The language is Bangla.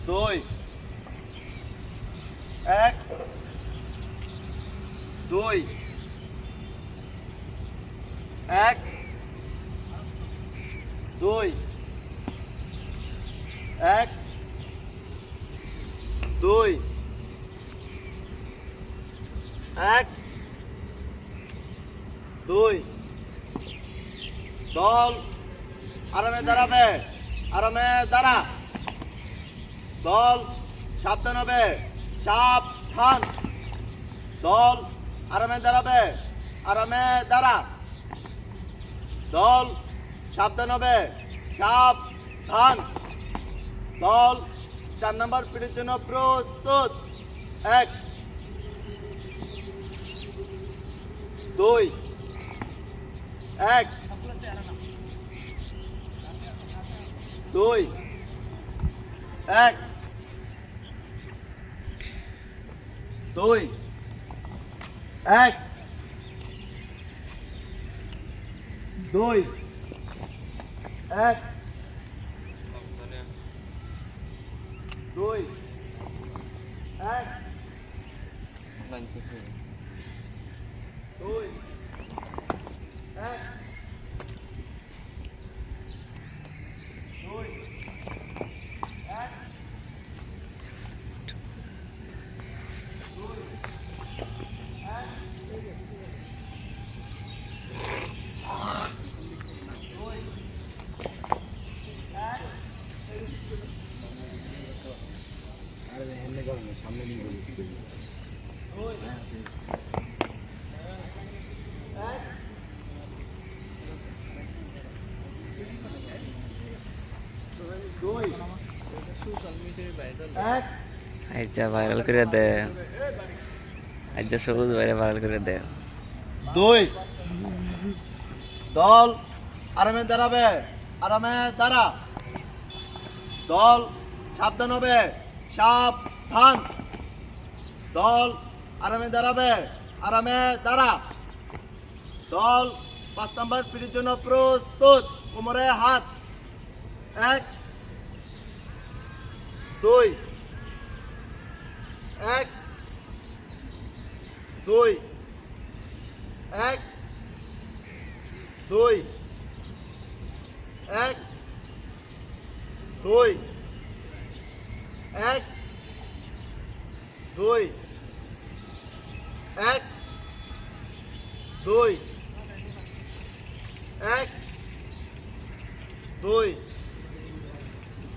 দুই, এক, দুই, এক, দুই, এক, দুই, এক, দুই। দল আরামে দাঁড়াবে, আরামে দাঁড়া। দল সাবধান হবে, সাবধান। দল আরামে দাঁড়াবে, আরামে দাঁড়া। দল সাবধান হবে, সাবধান। দল 4 নম্বর পিরিয়ডের জন্য প্রস্তুত। 1, 2, 1, 2, 1, 2, 1, 2, 1, 2, 1, 2, 1, 2, 1, সামনে নিয়ে আচ্ছা ভাইরাল করে দে, আচ্ছা সবুজ ভাইরে ভাইরাল করে দে। 2। দল আরামে দাঁড়াবে, আরামে দাঁড়া। দল সাবধান হবে, সাবধান। দল আরামে দাঁড়াবে, আরামে দাঁড়া। দল 5 নম্বর পিরিয়ডের জন্য প্রস্তুত। কোমরে হাত। 1, 2, 1, 2, 1, 2, 1, 2, 1, 2, 1, 2, 1, 2